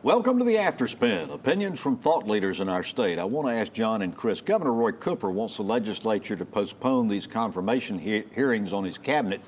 Welcome to the Afterspin, opinions from thought leaders in our state. I want to ask John and Chris, Governor Roy Cooper wants the legislature to postpone these confirmation hearings on his cabinet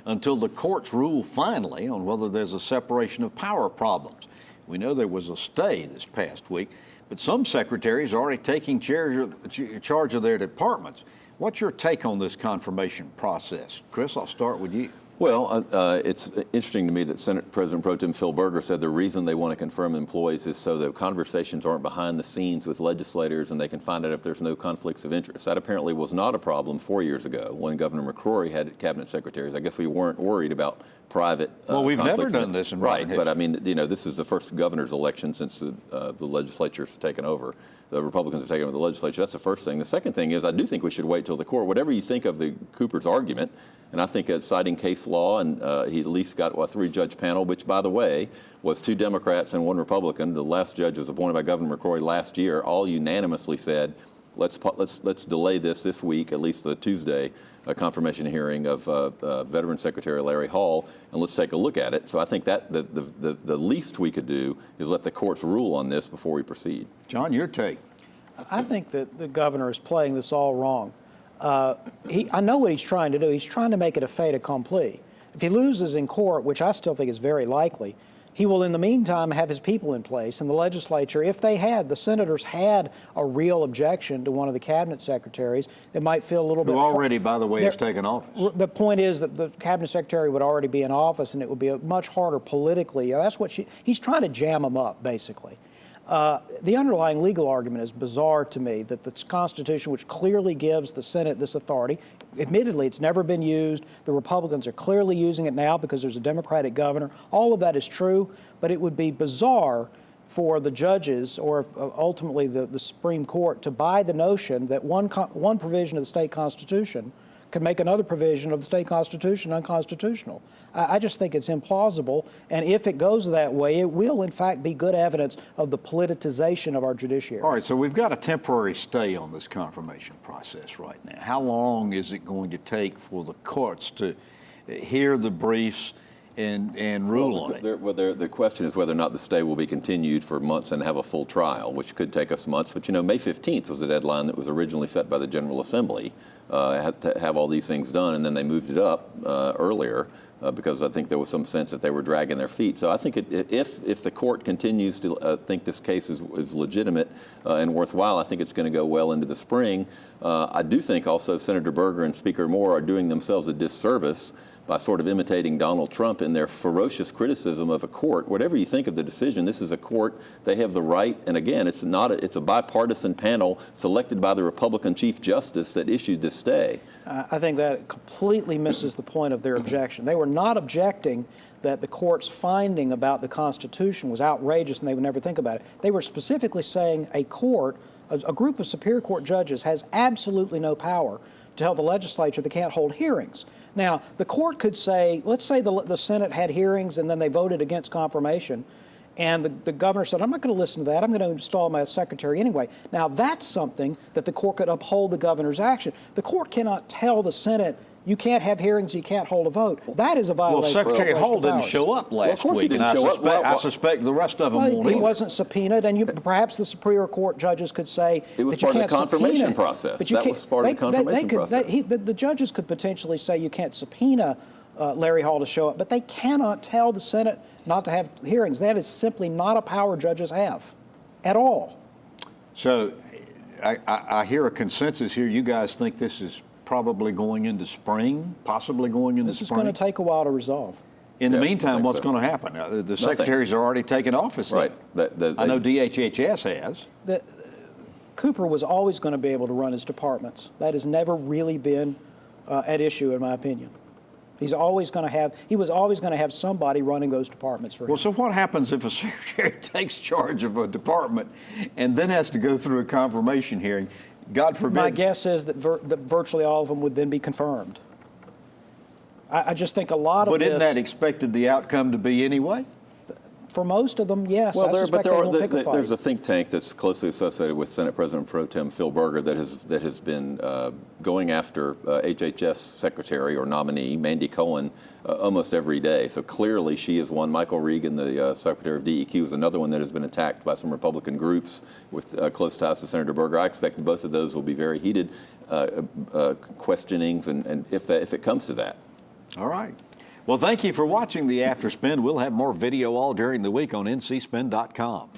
until the courts rule finally on whether there's a separation of power problems. We know there was a stay this past week, but some secretaries are already taking charge of their departments. What's your take on this confirmation process? Chris, I'll start with you. Well, it's interesting to me that Senate President Pro Tem Phil Berger said the reason they want to confirm employees is so the conversations aren't behind the scenes with legislators and they can find out if there's no conflicts of interest. That apparently was not a problem 4 years ago when Governor McCrory had cabinet secretaries. I guess we weren't worried about private Well, we've never done this in right, but I mean, you know, this is the first governor's election since the legislature's taken over. The Republicans have taken over the legislature. That's the first thing. The second thing is I do think we should wait till the court, whatever you think of the Cooper's argument, and I think citing case law, and he at least got a three-judge panel, which, by the way, was 2 Democrats and 1 Republican. The last judge was appointed by Governor McCrory last year. All unanimously said, let's delay this week, at least the Tuesday confirmation hearing of Veteran Secretary Larry Hall, and let's take a look at it. So I think that the least we could do is let the courts rule on this before we proceed. John, your take. I think that the governor is playing this all wrong. I know what he's trying to do. He's trying to make it a fait accompli. If he loses in court, which I still think is very likely, he will in the meantime have his people in place, and the legislature, if the senators had a real objection to one of the cabinet secretaries, it might feel a little bit... Who already, by the way, has taken office. The point is that the cabinet secretary would already be in office, and it would be much harder politically. That's what he's trying to jam them up, basically. The underlying legal argument is bizarre to me, that the Constitution, which clearly gives the Senate this authority, admittedly, it's never been used. The Republicans are clearly using it now because there's a Democratic governor. All of that is true, but it would be bizarre for the judges or ultimately the Supreme Court to buy the notion that one provision of the state Constitution could make another provision of the state Constitution unconstitutional. I just think it's implausible, and if it goes that way, it will, in fact, be good evidence of the politicization of our judiciary. All right, so we've got a temporary stay on this confirmation process right now. How long is it going to take for the courts to hear the briefs and rule on it? The question is whether or not the stay will be continued for months and have a full trial, which could take us months. But, you know, May 15th was the deadline that was originally set by the General Assembly. Had to have all these things done, and then they moved it up earlier because I think there was some sense that they were dragging their feet. So I think if the court continues to think this case is legitimate and worthwhile, I think it's going to go well into the spring. I do think also Senator Berger and Speaker Moore are doing themselves a disservice by sort of imitating Donald Trump in their ferocious criticism of a court. Whatever you think of the decision, this is a court. They have the right, and again, it's a bipartisan panel selected by the Republican Chief Justice that issued this stay. I think that completely misses the point of their objection. They were not objecting that the court's finding about the Constitution was outrageous and they would never think about it. They were specifically saying a group of Superior Court judges has absolutely no power to tell the legislature they can't hold hearings. Now, the court could say, let's say the Senate had hearings and then they voted against confirmation, and the governor said, I'm not going to listen to that. I'm going to install my secretary anyway. Now, that's something that the court could uphold the governor's action. The court cannot tell the Senate, you can't have hearings, you can't hold a vote. That is a violation. Well, Secretary Hall didn't show up last week, and I suspect the rest of them won't either. He wasn't subpoenaed, and perhaps the Superior Court judges could say it was that you can't part of the confirmation process. That was part of the confirmation process. The judges could potentially say you can't subpoena Larry Hall to show up, but they cannot tell the Senate not to have hearings. That is simply not a power judges have at all. So I hear a consensus here. You guys think this is probably going into spring, possibly going into spring? This is going to take a while to resolve. In the meantime, what's going to happen? The secretaries are already taking office. Right. I know DHHS has. Cooper was always going to be able to run his departments. That has never really been at issue, in my opinion. He was always going to have somebody running those departments for him. Well, so what happens if a secretary takes charge of a department and then has to go through a confirmation hearing? God forbid. My guess is that virtually all of them would then be confirmed. I just think a lot of this... But isn't that expected the outcome to be anyway? for most of them, yes, I Well, suspect they won't pick a fight. there's a think tank that's closely associated with Senate President Pro Tem Phil Berger that has been going after HHS Secretary or nominee Mandy Cohen almost every day. So clearly she is one. Michael Regan, the Secretary of DEQ, is another one that has been attacked by some Republican groups with close ties to Senator Berger. I expect both of those will be very heated questionings, and if it comes to that. All right. Well, thank you for watching the After Spin. We'll have more video all during the week on ncspin.com.